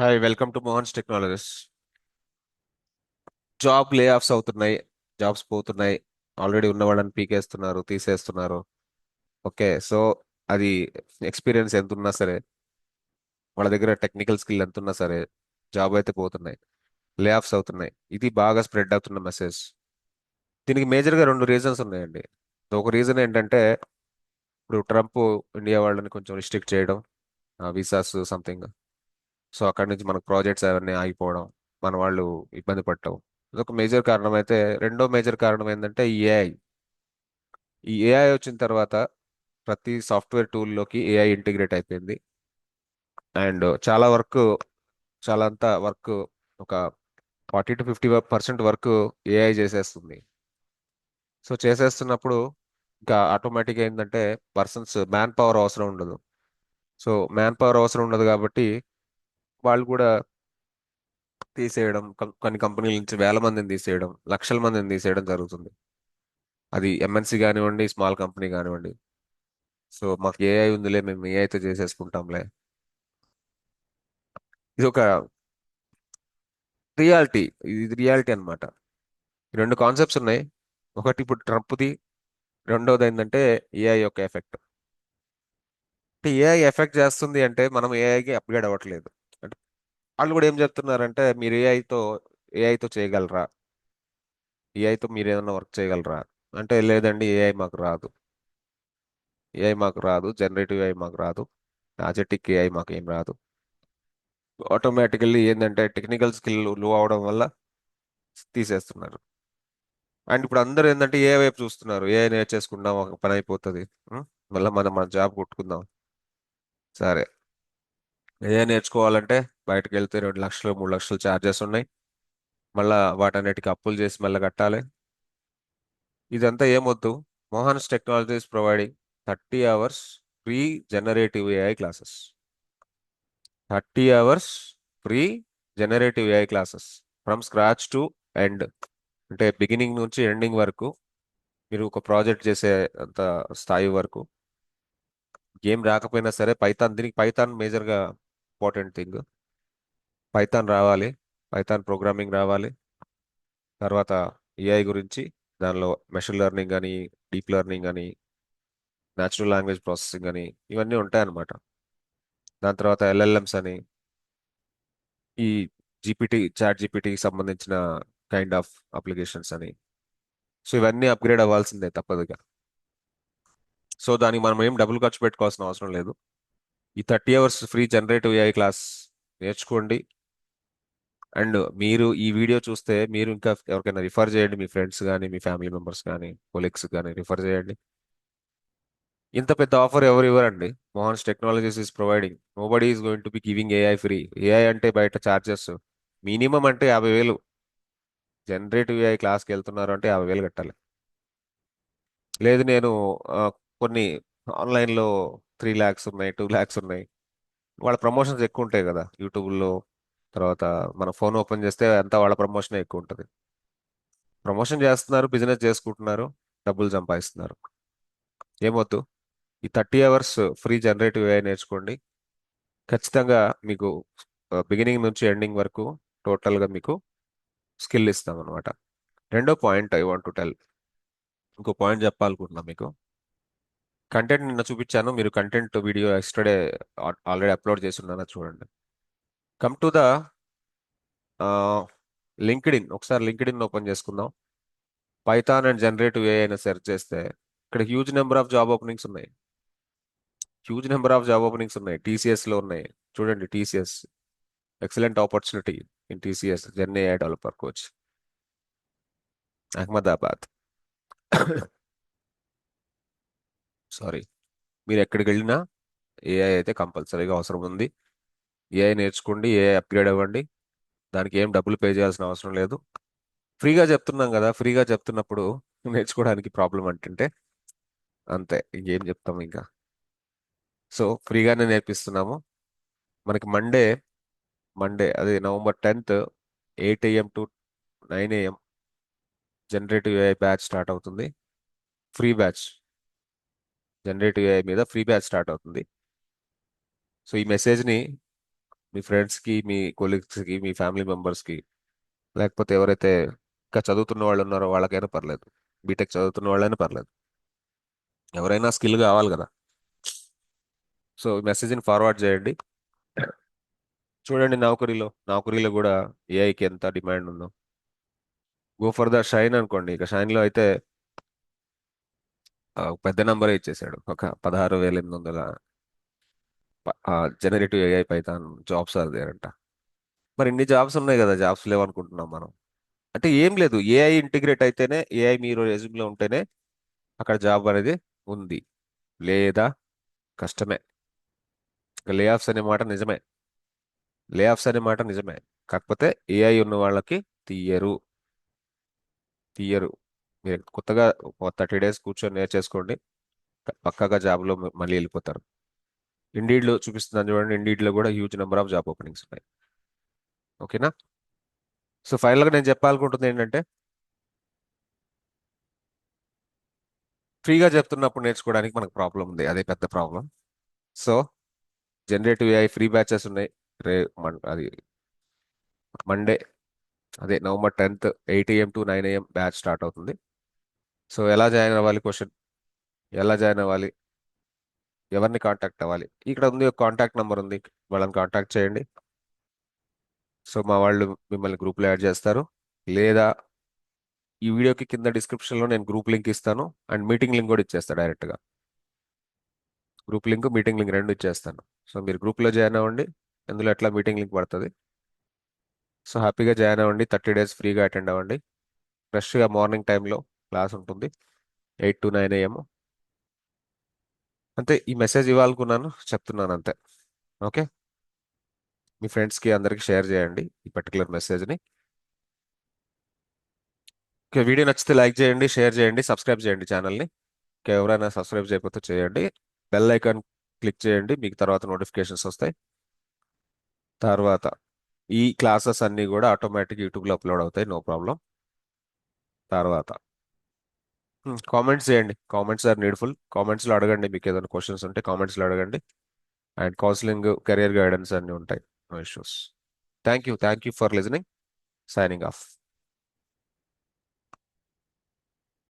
Hi, welcome to Mohan's technologies. Job లే offs అవుతున్నాయి. Jobs పోతున్నాయి. ఆల్రెడీ ఉన్న వాళ్ళని పీకేస్తున్నారు, తీసేస్తున్నారు. ఓకే, సో అది ఎక్స్పీరియన్స్ ఎంత ఉన్నా సరే, వాళ్ళ దగ్గర టెక్నికల్ స్కిల్ ఎంత ఉన్నా సరే, జాబ్ అయితే పోతున్నాయి. లే ఆఫ్స్ అవుతున్నాయి. ఇది బాగా స్ప్రెడ్ అవుతున్న మెసేజ్. దీనికి మేజర్గా రెండు రీజన్స్ ఉన్నాయండి. ఒక రీజన్ ఏంటంటే, ఇప్పుడు ట్రంప్ ఇండియా వాళ్ళని కొంచెం రిస్ట్రిక్ట్ చేయడం, వీసాస్ సంథింగ్. సో అక్కడి నుంచి మనకు ప్రాజెక్ట్స్ అవన్నీ ఆగిపోవడం, మన వాళ్ళు ఇబ్బంది పడటం. ఇదొక మేజర్ కారణం అయితే, రెండో మేజర్ కారణం ఏంటంటే ఈ ఏఐ. ఈ ఏఐ వచ్చిన తర్వాత ప్రతి సాఫ్ట్వేర్ టూల్లోకి ఏఐ ఇంటిగ్రేట్ అయిపోయింది. అండ్ చాలా వర్క్, చాలా అంతా వర్క్, ఒక 40 to 50% వర్క్ ఏఐ చేసేస్తుంది. సో చేసేస్తున్నప్పుడు ఇంకా ఆటోమేటిక్గా ఏంటంటే మ్యాన్ పవర్ అవసరం ఉండదు. సో మ్యాన్ పవర్ అవసరం ఉండదు కాబట్టి వాళ్ళు కూడా తీసేయడం, కొన్ని కంపెనీల నుంచి వేల మందిని తీసేయడం, లక్షల మందిని తీసేయడం జరుగుతుంది. అది ఎంఎన్సీ కానివ్వండి, స్మాల్ కంపెనీ కానివ్వండి. సో మాకు ఏఐ ఉందిలే, మేము ఏఐతో చేసేసుకుంటాంలే. ఇది ఒక రియాలిటీ. ఇది రియాలిటీ అన్నమాట. రెండు కాన్సెప్ట్స్ ఉన్నాయి. ఒకటి ఇప్పుడు ట్రంప్ది, రెండోది ఏంటంటే ఏఐ యొక్క ఎఫెక్ట్. అంటే ఏఐ ఎఫెక్ట్ చేస్తుంది అంటే మనం ఏఐకి అప్గ్రేడ్ అవ్వట్లేదు. అంటే వాళ్ళు కూడా ఏం చెప్తున్నారంటే, మీరు ఏఐతో చేయగలరా, ఏఐతో మీరు ఏదైనా వర్క్ చేయగలరా అంటే, లేదండి ఏఐ మాకు రాదు, జనరేటివ్ ఏఐ మాకు రాదు, అజెటిక్ ఏఐ మాకు ఏం రాదు. ఆటోమేటికల్లీ ఏంటంటే టెక్నికల్ స్కిల్ లో అవడం వల్ల తీసేస్తున్నారు. అండ్ ఇప్పుడు అందరూ ఏంటంటే ఏ వైపు చూస్తున్నారు, ఏ నేర్చేసుకుందాం, ఒక పని అయిపోతుంది. ఉం? మళ్ళీ మనం మన జాబ్ కొట్టుకుందాం. సరే, ఏ నేర్చుకోవాలంటే బయటకు వెళ్తే 2 లక్షలు 3 లక్షలు ఛార్జెస్ ఉన్నాయి. మళ్ళా వాటన్నిటికీ అప్పులు చేసి మళ్ళీ కట్టాలి. ఇదంతా ఏమొద్దు. Mohan's technologies providing 30 hours free generative AI classes. 30 hours free generative AI classes, from scratch to end. అంటే బిగినింగ్ నుంచి ఎండింగ్ వరకు మీరు ఒక ప్రాజెక్ట్ చేసే అంత స్థాయి వరకు. గేమ్ రాకపోయినా సరే దీనికి పైథాన్ మేజర్గా ఇంపార్టెంట్ థింగ్. పైథాన్ రావాలి, పైథాన్ ప్రోగ్రామింగ్ రావాలి. తర్వాత ఏఐ గురించి, దానిలో మెషిన్ లెర్నింగ్ అని, డీప్ లెర్నింగ్ అని, న్యాచురల్ లాంగ్వేజ్ ప్రాసెసింగ్ అని, ఇవన్నీ ఉంటాయన్నమాట. దాని తర్వాత ఎల్ఎల్ఎంస్ అని, ఈ చాట్ జీపీటీకి సంబంధించిన కైండ్ ఆఫ్ అప్లికేషన్స్ అని. సో ఇవన్నీ అప్గ్రేడ్ అవ్వాల్సిందే తప్పదుగా. సో దానికి మనం ఏం డబ్బులు ఖర్చు పెట్టుకోవాల్సిన అవసరం లేదు. ఈ 30 hours free generative AI class నేర్చుకోండి. అండ్ మీరు ఈ వీడియో చూస్తే మీరు ఇంకా ఎవరికైనా రిఫర్ చేయండి, మీ ఫ్రెండ్స్ కానీ, మీ ఫ్యామిలీ మెంబర్స్ కానీ, కొలీగ్స్ కానీ రిఫర్ చేయండి. ఇంత పెద్ద ఆఫర్ ఎవరు ఇవ్వరండి. Mohans technologies is providing. Nobody is going to be giving AI free. AI అంటే బయట ఛార్జెస్ మినిమం అంటే 50,000. జనరేటివ్ ఏఐ క్లాస్కి వెళ్తున్నారు అంటే 50,000 కట్టాలి. లేదు నేను ఆ, కొన్ని ఆన్లైన్లో 3 lakhs ఉన్నాయి, 2 lakhs ఉన్నాయి. వాళ్ళ ప్రమోషన్స్ ఎక్కువ ఉంటాయి కదా యూట్యూబ్లో. తర్వాత మన ఫోన్ ఓపెన్ చేస్తే అంతా వాళ్ళ ప్రమోషన్ ఎక్కువ ఉంటుంది. ప్రమోషన్ చేస్తున్నారు, బిజినెస్ చేసుకుంటున్నారు, డబ్బులు సంపాదిస్తున్నారు. ఏమొద్దు. ఈ 30 hours ఫ్రీ జనరేటివ్ ఏఐ నేర్చుకోండి. ఖచ్చితంగా మీకు బిగినింగ్ నుంచి ఎండింగ్ వరకు టోటల్గా మీకు స్కిల్ ఇస్తాం అనమాట. రెండో point I want to tell. ఇంకో పాయింట్ చెప్పాలనుకుంటున్నా మీకు. కంటెంట్ నిన్న చూపించాను, మీరు content video yesterday already upload చేసి ఉన్నాను, చూడండి. Come to the LinkedIn. ఒకసారి లింక్డ్ఇన్ ఓపెన్ చేసుకుందాం. పైథాన్ అండ్ జనరేటివ్ ఏఐ అని సెర్చ్ చేస్తే ఇక్కడ huge number of job openings ఉన్నాయి. టీసీఎస్ లో ఉన్నాయి. చూడండి, TCS excellent opportunity in TCS gen AI developer coach, Ahmedabad. Sorry, మీరు ఎక్కడికి వెళ్ళినా ఏఐ అయితే కంపల్సరీగా అవసరం ఉంది. ఏఐ నేర్చుకోండి, ఏఐ అప్గ్రేడ్ అవ్వండి. దానికి ఏం డబ్బులు పే చేయాల్సిన అవసరం లేదు. ఫ్రీగా చెప్తున్నాం కదా, ఫ్రీగా చెప్తున్నప్పుడు నేర్చుకోవడానికి ప్రాబ్లం అంటుంటే అంతే, ఇంకేం చెప్తాం ఇంకా. సో ఫ్రీగానే నేర్పిస్తున్నాము. మనకి మండే అది November 10th 8 AM to 9 AM generative AI batch start అవుతుంది. ఫ్రీ బ్యాచ్, జనరేటివ్ ఏఐ మీద ఫ్రీ బ్యాచ్ స్టార్ట్ అవుతుంది. సో ఈ మెసేజ్ని మీ ఫ్రెండ్స్కి, మీ కొలీగ్స్కి, మీ ఫ్యామిలీ మెంబర్స్కి, లేకపోతే ఎవరైతే ఇంకా చదువుతున్న వాళ్ళు ఉన్నారో వాళ్ళకైనా పర్లేదు, బీటెక్ చదువుతున్న వాళ్ళైనా పర్లేదు, ఎవరైనా స్కిల్ కావాలి కదా. సో ఈ మెసేజ్ని ఫార్వర్డ్ చేయండి. చూడండి, నౌకరీలో కూడా ఏఐకి ఎంత డిమాండ్ ఉందో. గో ఫర్ ద షైన్ అనుకోండి. ఇక షైన్లో అయితే పెద్ద నెంబరే ఇచ్చేసాడు, ఒక 16,800 జనరేటివ్ ఏఐ పైథాన్ జాబ్స్ అదేనంట. మరి ఇన్ని జాబ్స్ ఉన్నాయి కదా, జాబ్స్ లేవనుకుంటున్నాం మనం. అంటే ఏం లేదు, ఏఐ ఇంటిగ్రేట్ అయితేనే, ఏఐ మీరు రెజ్యూమ్లో ఉంటేనే అక్కడ జాబ్ అనేది ఉంది, లేదా కష్టమే. లే ఆఫ్స్ అనే మాట నిజమే, లే ఆఫ్స్ అనే మాట నిజమే. కాకపోతే ఏఐ ఉన్న వాళ్ళకి తీయరు, తీయరు. మీరు కొత్తగా 30 డేస్ కూర్చొని నేర్చేసుకోండి, పక్కాగా జాబ్లో మళ్ళీ వెళ్ళిపోతారు. ఇండీడ్లో చూపిస్తున్నాను చూడండి, ఇండీడ్లో కూడా huge number of job openings ఉన్నాయి. ఓకేనా? సో ఫైనల్గా నేను చెప్పాలనుకుంటుంది ఏంటంటే, ఫ్రీగా చెప్తున్నప్పుడు నేర్చుకోవడానికి మనకు ప్రాబ్లం ఉంది, అదే పెద్ద problem. So generative AI free batches ఉన్నాయి. రే అది మండే, అదే November 10th 8 AM to 9 AM batch start అవుతుంది. సో ఎలా జాయిన్ అవ్వాలి, ఎలా జాయిన్ అవ్వాలి, ఎవరిని కాంటాక్ట్ అవ్వాలి, ఇక్కడ ఉంది ఒక కాంటాక్ట్ నెంబర్ ఉంది, వాళ్ళని కాంటాక్ట్ చేయండి. సో మా వాళ్ళు మిమ్మల్ని గ్రూప్లో యాడ్ చేస్తారు, లేదా ఈ వీడియోకి కింద డిస్క్రిప్షన్లో నేను గ్రూప్ లింక్ ఇస్తాను, అండ్ మీటింగ్ లింక్ కూడా ఇచ్చేస్తాను డైరెక్ట్గా. గ్రూప్ లింక్, మీటింగ్ లింక్ రెండు ఇచ్చేస్తాను. సో మీరు గ్రూప్లో జాయిన్ అవ్వండి, అందులో ఎట్లా మీటింగ్ లింక్ పడుతుంది. సో హ్యాపీగా జాయిన్ అవ్వండి, 30 days ఫ్రీగా అటెండ్ అవ్వండి. ఫ్రెష్గా మార్నింగ్ టైంలో క్లాస్ ఉంటుంది, 8 to 9 AM. అంతే, ఈ మెసేజ్ ఇవ్వాలనుకున్నాను, చెప్తున్నాను అంతే. ఓకే, మీ ఫ్రెండ్స్కి అందరికి షేర్ చేయండి ఈ పర్టికులర్ మెసేజ్ని. ఓకే, వీడియో నచ్చితే లైక్ చేయండి, షేర్ చేయండి, సబ్స్క్రైబ్ చేయండి ఛానల్ని. ఇంకా ఎవరైనా సబ్స్క్రైబ్ చేయకపోతే చేయండి. బెల్ ఐకాన్ క్లిక్ చేయండి, మీకు తర్వాత నోటిఫికేషన్స్ వస్తాయి. తర్వాత ఈ క్లాసెస్ అన్నీ కూడా ఆటోమేటిక్ యూట్యూబ్లో అప్లోడ్ అవుతాయి, నో ప్రాబ్లం. తర్వాత కామెంట్స్ చేయండి, కామెంట్స్ ఆర్ నీడ్ఫుల్. కామెంట్స్లో అడగండి, మీకు ఏదైనా క్వశ్చన్స్ ఉంటే కామెంట్స్లో అడగండి. అండ్ కౌన్సిలింగ్, కెరియర్ గైడెన్స్ అన్నీ ఉంటాయి, no issues. Thank you for listening. Signing of.